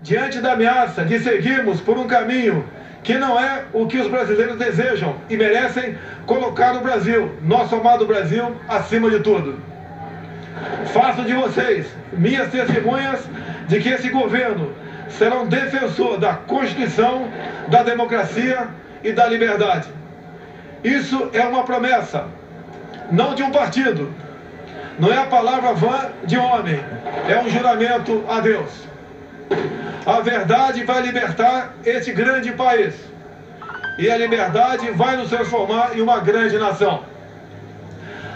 Diante da ameaça de seguirmos por um caminho que não é o que os brasileiros desejam e merecem, colocar o Brasil, nosso amado Brasil, acima de tudo. Faço de vocês minhas testemunhas de que esse governo será um defensor da Constituição, da democracia e da liberdade. Isso é uma promessa, não de um partido, não é a palavra vã de homem, é um juramento a Deus. A verdade vai libertar este grande país. E a liberdade vai nos transformar em uma grande nação.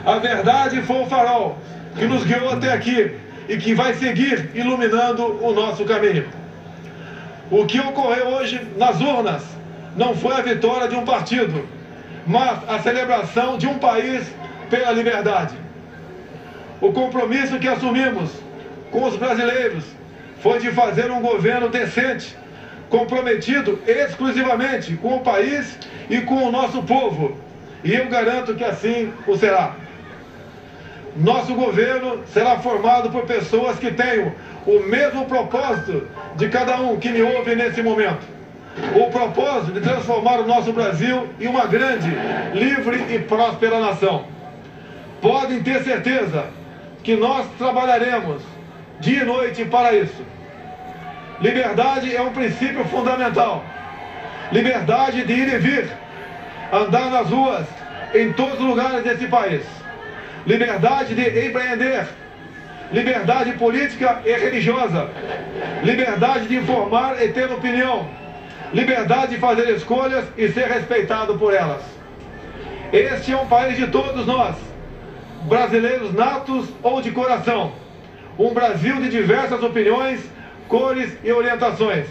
A verdade foi o farol que nos guiou até aqui e que vai seguir iluminando o nosso caminho. O que ocorreu hoje nas urnas não foi a vitória de um partido, mas a celebração de um país pela liberdade. O compromisso que assumimos com os brasileiros foi de fazer um governo decente, comprometido exclusivamente com o país e com o nosso povo. E eu garanto que assim o será. Nosso governo será formado por pessoas que tenham o mesmo propósito de cada um que me ouve nesse momento. O propósito de transformar o nosso Brasil em uma grande, livre e próspera nação. Podem ter certeza que nós trabalharemos dia e noite para isso. Liberdade é um princípio fundamental. Liberdade de ir e vir, andar nas ruas, em todos os lugares desse país. Liberdade de empreender. Liberdade política e religiosa. Liberdade de informar e ter opinião. Liberdade de fazer escolhas e ser respeitado por elas. Este é um país de todos nós, brasileiros natos ou de coração. Um Brasil de diversas opiniões, cores e orientações.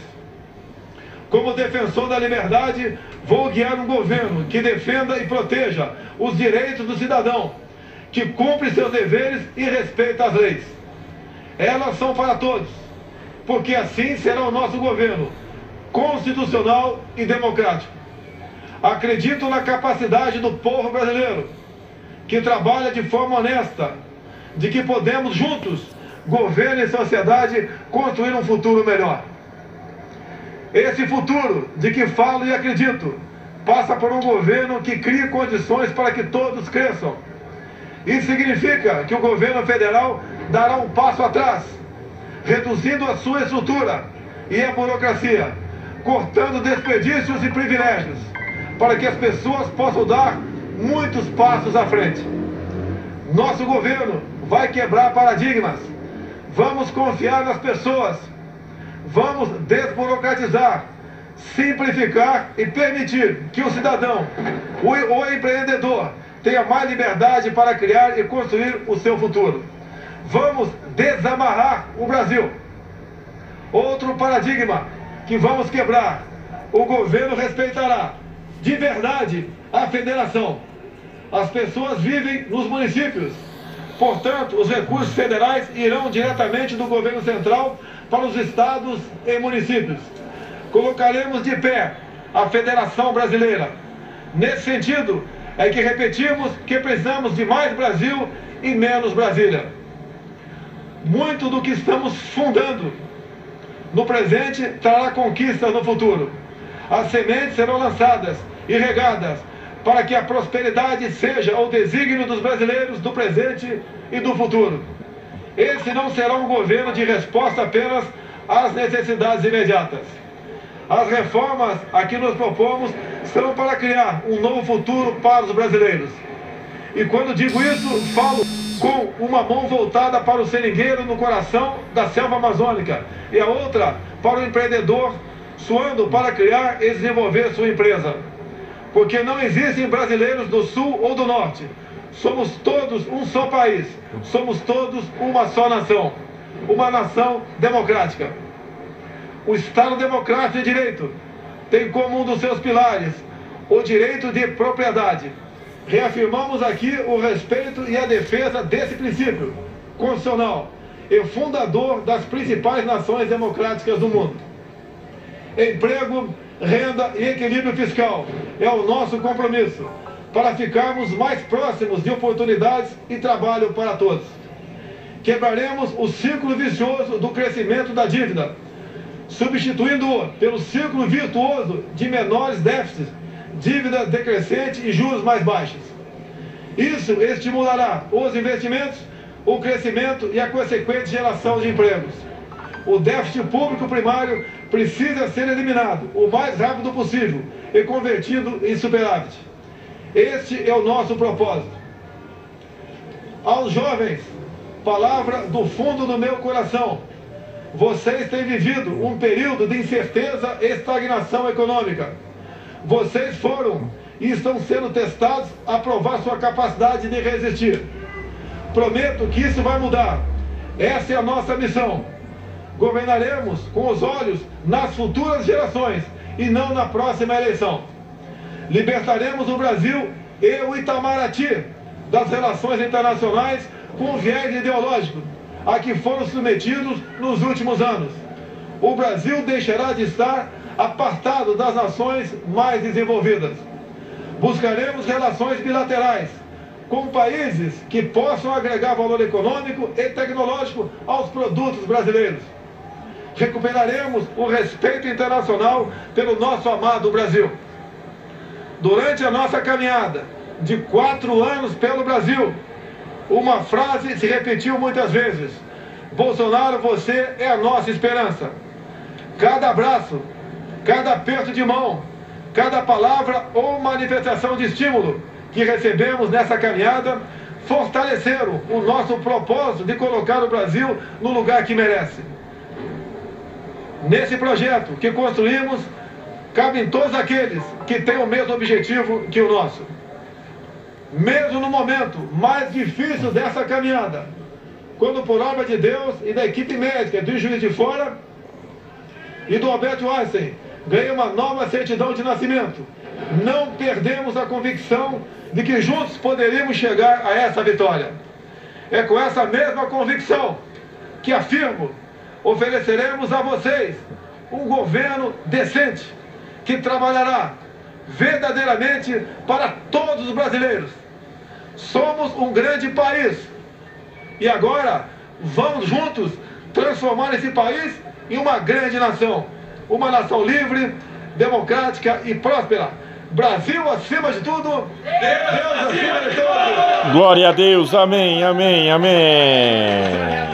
Como defensor da liberdade, vou guiar um governo que defenda e proteja os direitos do cidadão, que cumpre seus deveres e respeita as leis. Elas são para todos, porque assim será o nosso governo, constitucional e democrático. Acredito na capacidade do povo brasileiro, que trabalha de forma honesta, de que podemos juntos, governo e sociedade, construir um futuro melhor. Esse futuro de que falo e acredito passa por um governo que crie condições para que todos cresçam. Isso significa que o governo federal dará um passo atrás, reduzindo a sua estrutura e a burocracia, cortando desperdícios e privilégios, para que as pessoas possam dar muitos passos à frente. Nosso governo vai quebrar paradigmas. Vamos confiar nas pessoas. Vamos desburocratizar, simplificar e permitir que o cidadão, o empreendedor, tenha mais liberdade para criar e construir o seu futuro. Vamos desamarrar o Brasil. Outro paradigma que vamos quebrar: o governo respeitará de verdade a federação. As pessoas vivem nos municípios, portanto, os recursos federais irão diretamente do governo central para os estados e municípios. Colocaremos de pé a Federação Brasileira. Nesse sentido, é que repetimos que precisamos de mais Brasil e menos Brasília. Muito do que estamos fundando no presente trará conquistas no futuro. As sementes serão lançadas e regadas para que a prosperidade seja o desígnio dos brasileiros do presente e do futuro. Esse não será um governo de resposta apenas às necessidades imediatas. As reformas a que nos propomos serão para criar um novo futuro para os brasileiros. E quando digo isso, falo com uma mão voltada para o seringueiro no coração da selva amazônica e a outra para o empreendedor suando para criar e desenvolver sua empresa. Porque não existem brasileiros do sul ou do norte. Somos todos um só país. Somos todos uma só nação. Uma nação democrática. O Estado Democrático de Direito tem como um dos seus pilares o direito de propriedade. Reafirmamos aqui o respeito e a defesa desse princípio constitucional e fundador das principais nações democráticas do mundo. Emprego, renda e equilíbrio fiscal é o nosso compromisso para ficarmos mais próximos de oportunidades e trabalho para todos. Quebraremos o ciclo vicioso do crescimento da dívida. substituindo-o pelo círculo virtuoso de menores déficits, dívida decrescente e juros mais baixos. Isso estimulará os investimentos, o crescimento e a consequente geração de empregos. O déficit público primário precisa ser eliminado o mais rápido possível e convertido em superávit. Este é o nosso propósito. Aos jovens, palavra do fundo do meu coração: vocês têm vivido um período de incerteza e estagnação econômica. Vocês foram e estão sendo testados a provar sua capacidade de resistir. Prometo que isso vai mudar. Essa é a nossa missão. Governaremos com os olhos nas futuras gerações e não na próxima eleição. Libertaremos o Brasil e o Itamaraty das relações internacionais com viés ideológico a que foram submetidos nos últimos anos. O Brasil deixará de estar apartado das nações mais desenvolvidas. Buscaremos relações bilaterais com países que possam agregar valor econômico e tecnológico aos produtos brasileiros. Recuperaremos o respeito internacional pelo nosso amado Brasil. Durante a nossa caminhada de 4 anos pelo Brasil, uma frase se repetiu muitas vezes: Bolsonaro, você é a nossa esperança. Cada abraço, cada aperto de mão, cada palavra ou manifestação de estímulo que recebemos nessa caminhada fortaleceram o nosso propósito de colocar o Brasil no lugar que merece. Nesse projeto que construímos, cabem todos aqueles que têm o mesmo objetivo que o nosso. Mesmo no momento mais difícil dessa caminhada, quando por obra de Deus e da equipe médica do Juiz de Fora e do Albert Einstein ganhei uma nova certidão de nascimento, não perdemos a convicção de que juntos poderíamos chegar a essa vitória. É com essa mesma convicção que afirmo: ofereceremos a vocês um governo decente, que trabalhará verdadeiramente para todos os brasileiros. Somos um grande país e agora vamos juntos transformar esse país em uma grande nação. Uma nação livre, democrática e próspera. Brasil acima de tudo, Deus acima de tudo. Glória a Deus, amém, amém, amém.